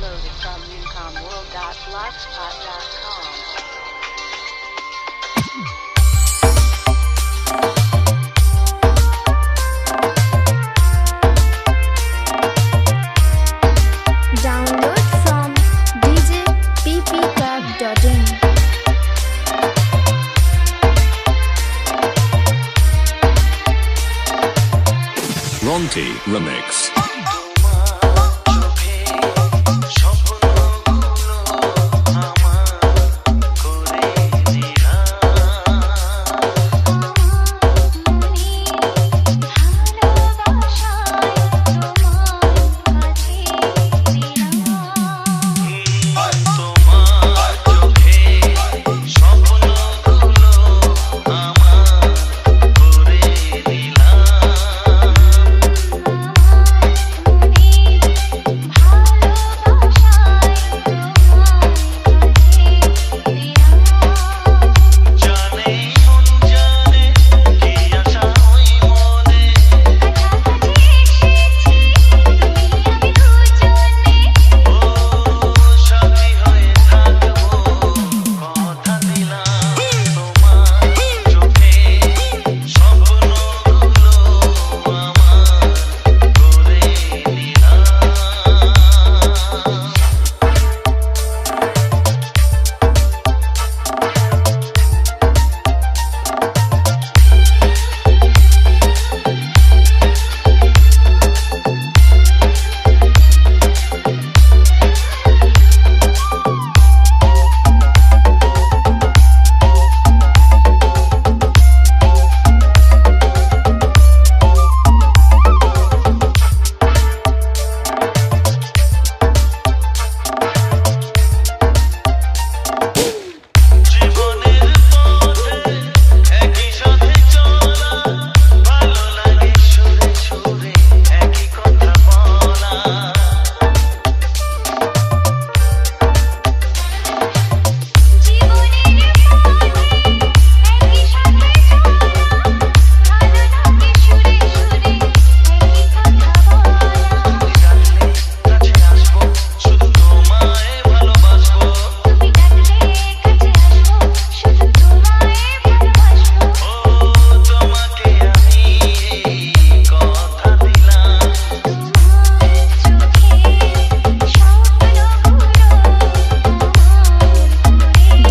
Downloaded from uncomworld.blogspot.com. Download from djppclub.in. Ronti Remix.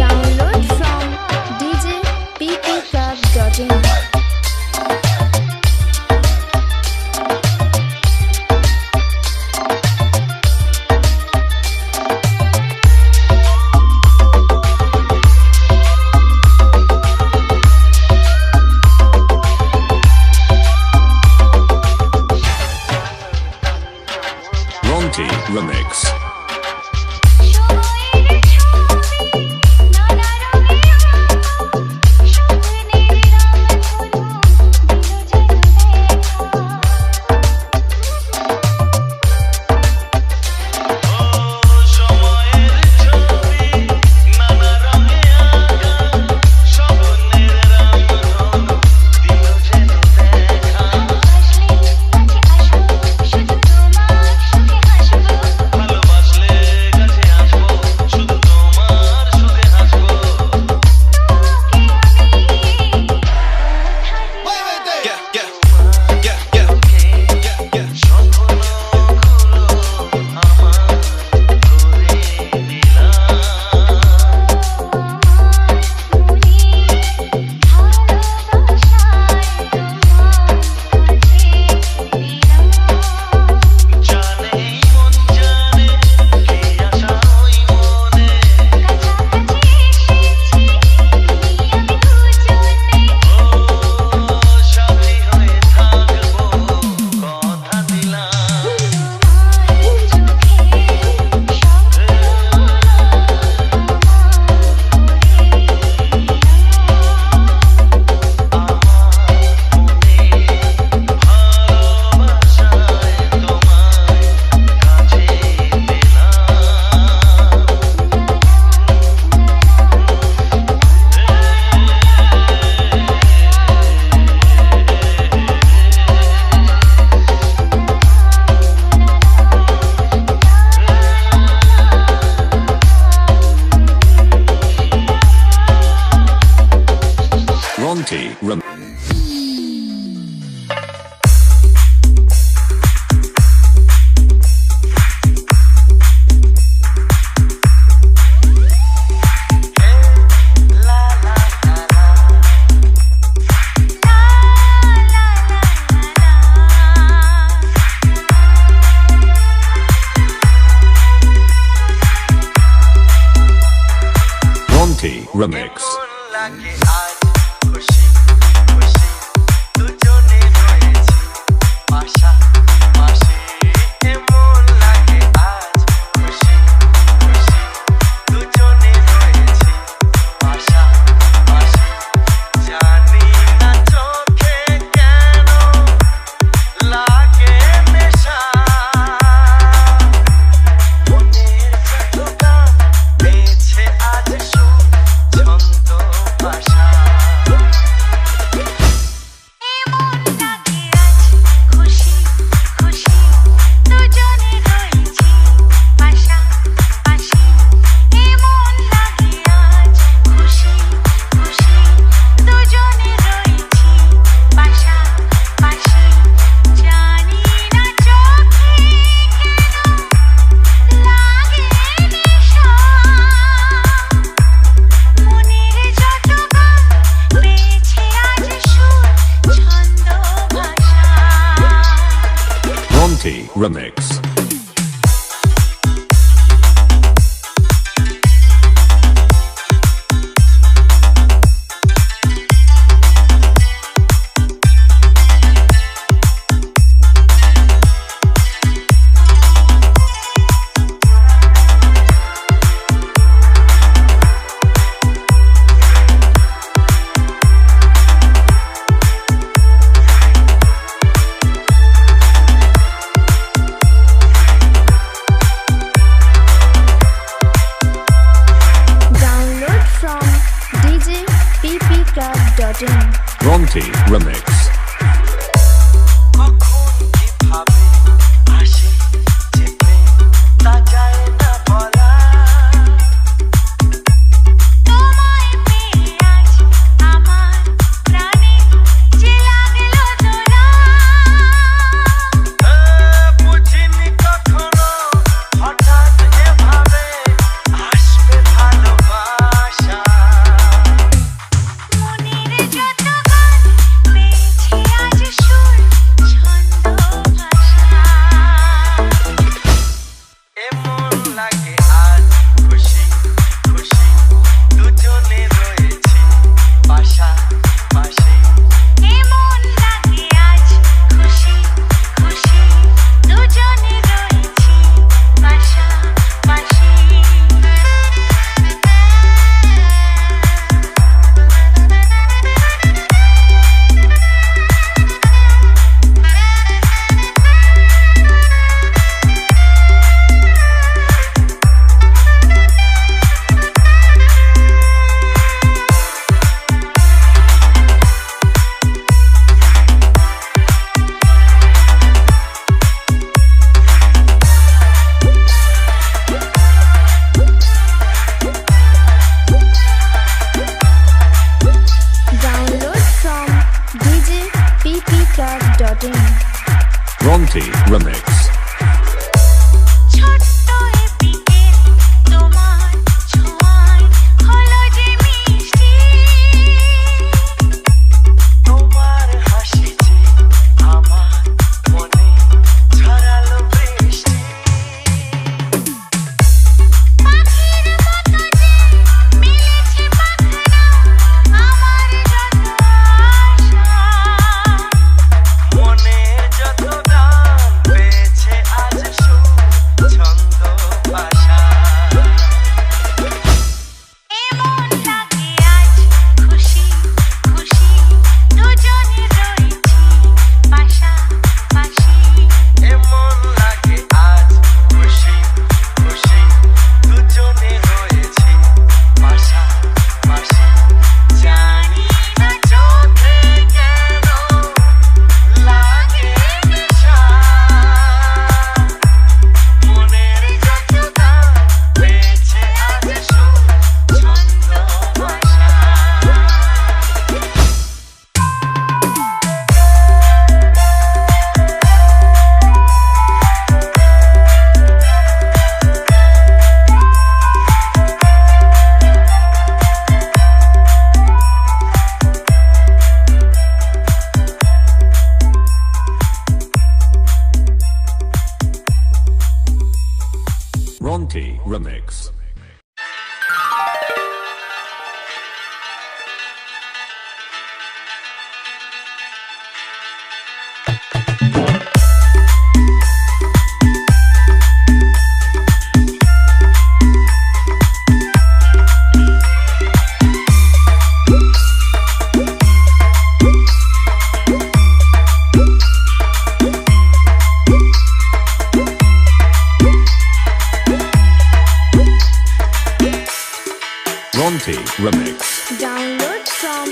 Download from djppclub.in. Ronti Remix. ভালোবাসা Ronti Remix. লাগে আজ খুশি খুশি দুজনে রয়েছি পাশাপাশি এমন লাগে আজ খুশি খুশি দুজনে রয়েছি পাশাপাশি জানি না চোখে কেন লাগে নেশা মনের যত গান পেয়েছে আজ সুর ছন্দ ভাষা এমন লাগে আজ খুশি খুশি দুজনে রয়েছি পাশাপাশি এমন লাগে আজ খুশি খুশি দুজনে রয়েছি পাশাপাশি জানি না চোখে কেন লাগে নেশা মনের যত গান পেয়েছে আজ সুর ছন্দ ভাষা Ronti Remix. Download from djppclub.in. Ronti Remix. কখন কিভাবে আসে যে প্রেম তা যায় না বলা তোমায় পেয়ে আজ আমার প্রাণে যে লাগলো দোলা বুঝিনি কখনো হঠাৎ এভাবে আসবে ভালোবাসা মনের যত গান পেয়েছে আজ সুর ছন্দ ভাষা এমন লাগে আজ খুশি খুশি দুজনে রয়েছি পাশাপাশি এমন লাগে আজ খুশি খুশি দুজনে রয়েছি পাশাপাশি Download from djppclub.in. Ronti Remix. ছোট্ট এ বিকেল তোমার ছোঁয়ায় হলো যে মিষ্টি তোমার হাসি যে আমার মনে ছড়ালো বৃষ্টি পাখির মতো যে মিলেছে পাখনা আমার যত আশা মনের যত গান পেয়েছে আজ সুর ছন্দ ভাষা এমন লাগে আজ খুশি খুশি দুজনে রয়েছি পাশাপাশি এমন লাগে আজ খুশি খুশি দুজনে রয়েছি পাশাপাশি জানি না চোখে কেন লাগে নেশা মনের যত গান পেয়েছে আজ সুর ছন্দ ভাষা Ronti Remix. Ronti Remix. Download from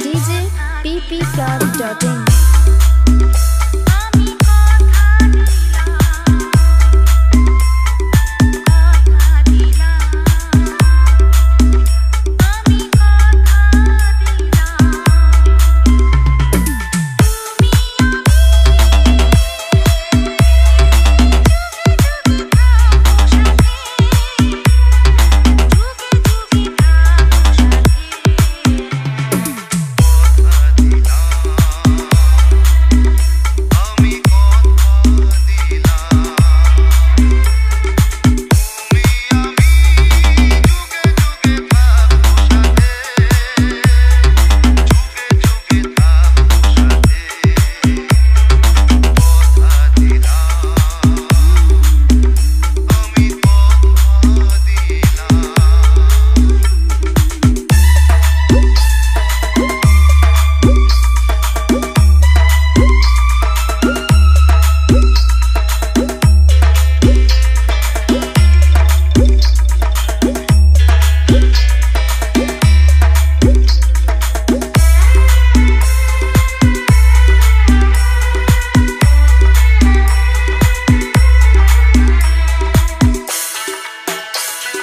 djppclub.in. আমি কথা দিলাম আমি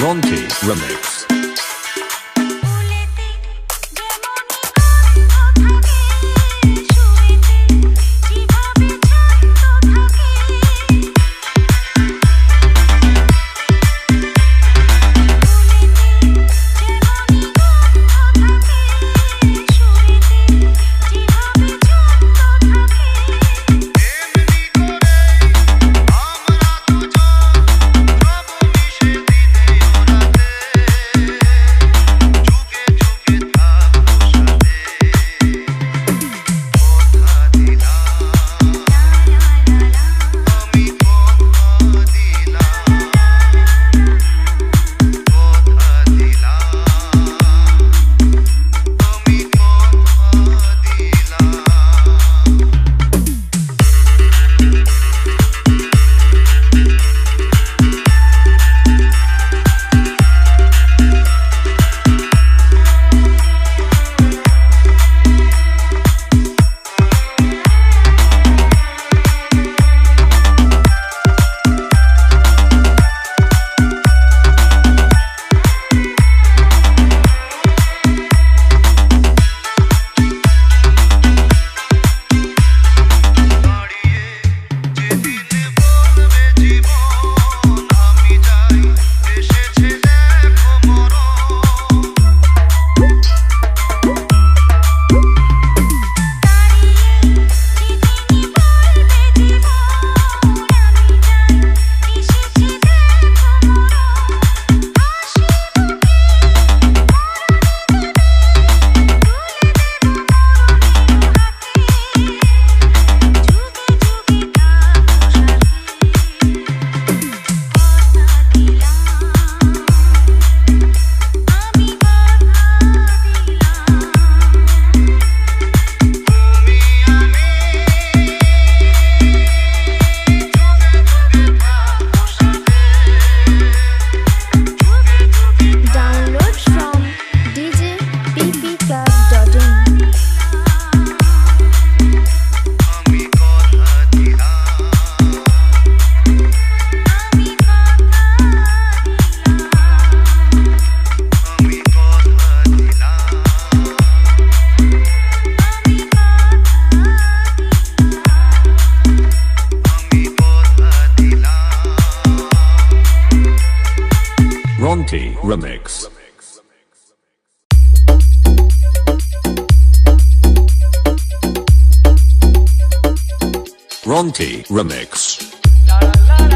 Ronti Remix. ফুলেতে যেমন গন্ধ থাকে শুয়েতে যেভাবে ছন্দ থাকে Ronti Remix. Ronti Remix. আমি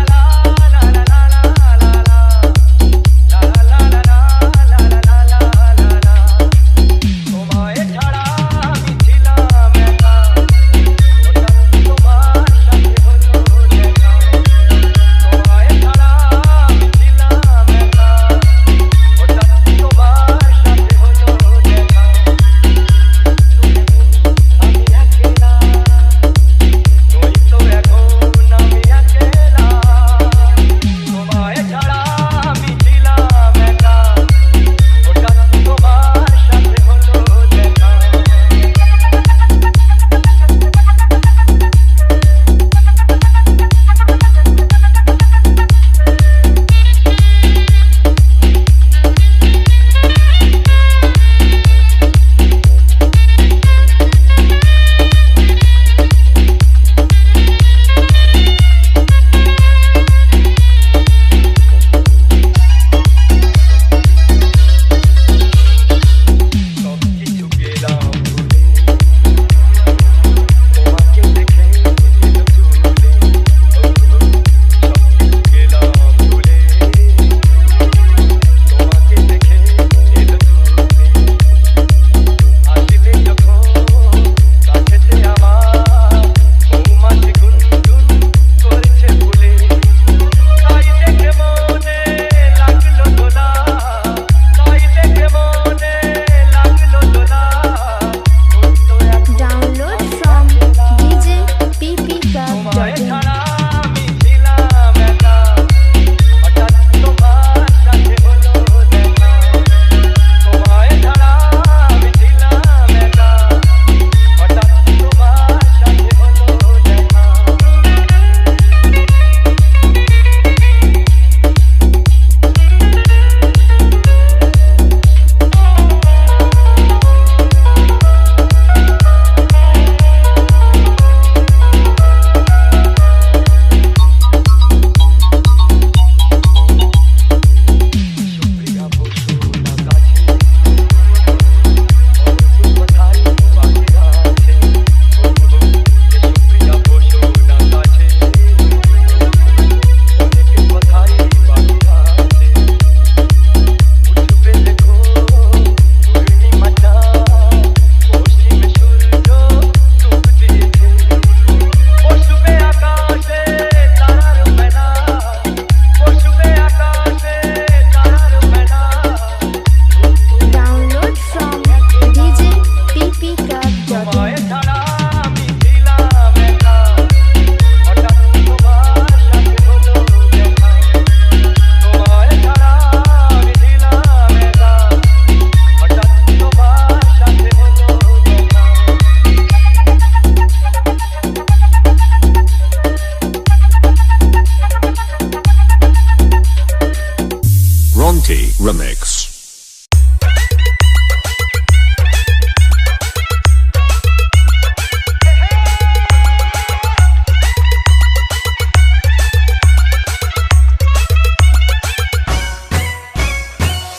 Ronti Remix.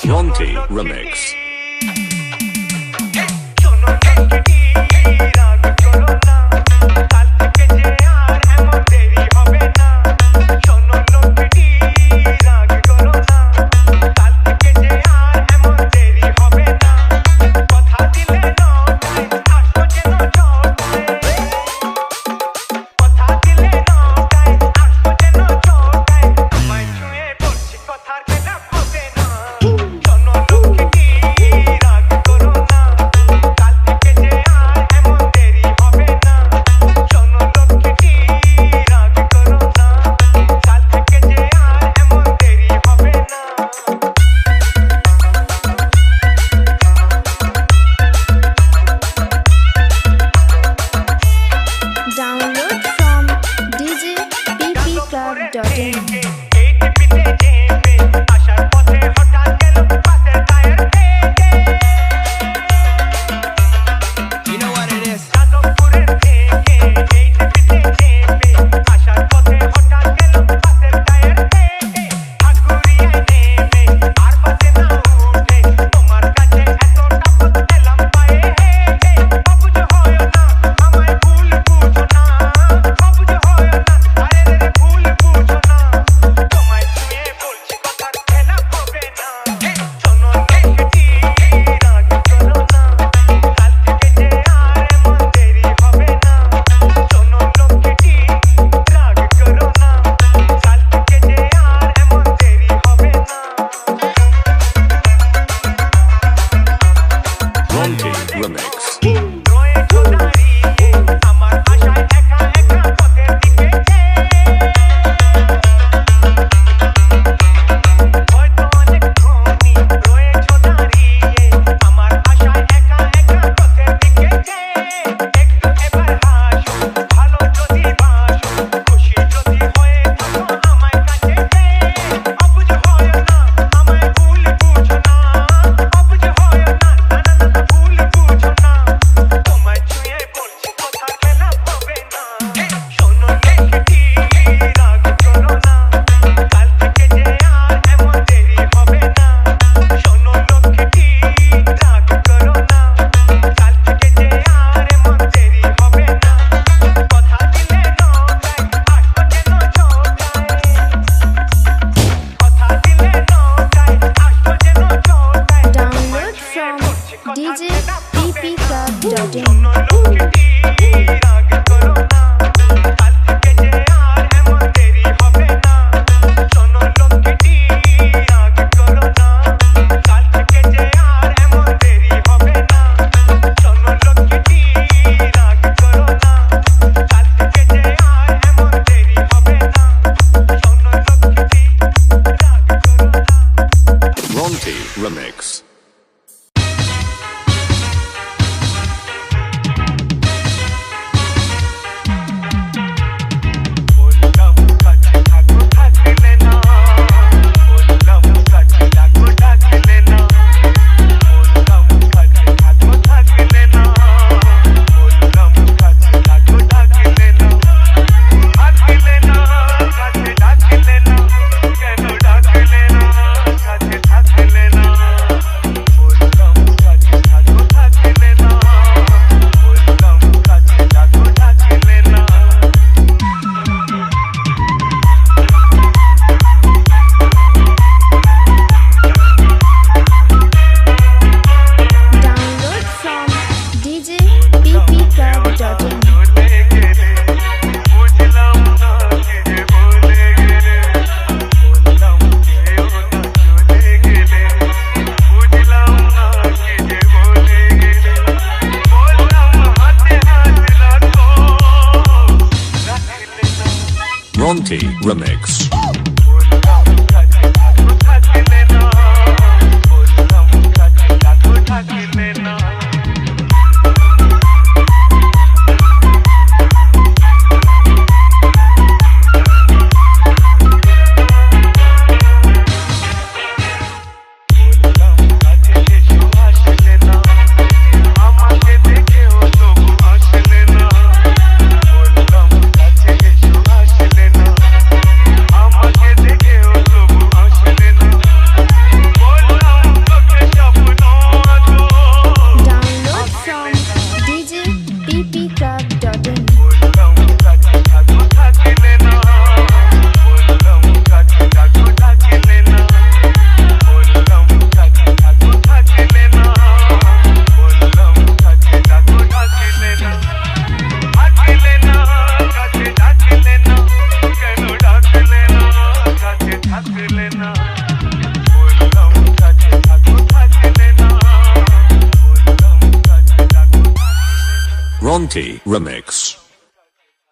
Ronti Remix. Download from djppclub.in. You know what it is? Ronti Remix. Download from djppclub.in. Ronti Remix. Download from djppclub.in. Ronti Remix. Ronti Remix.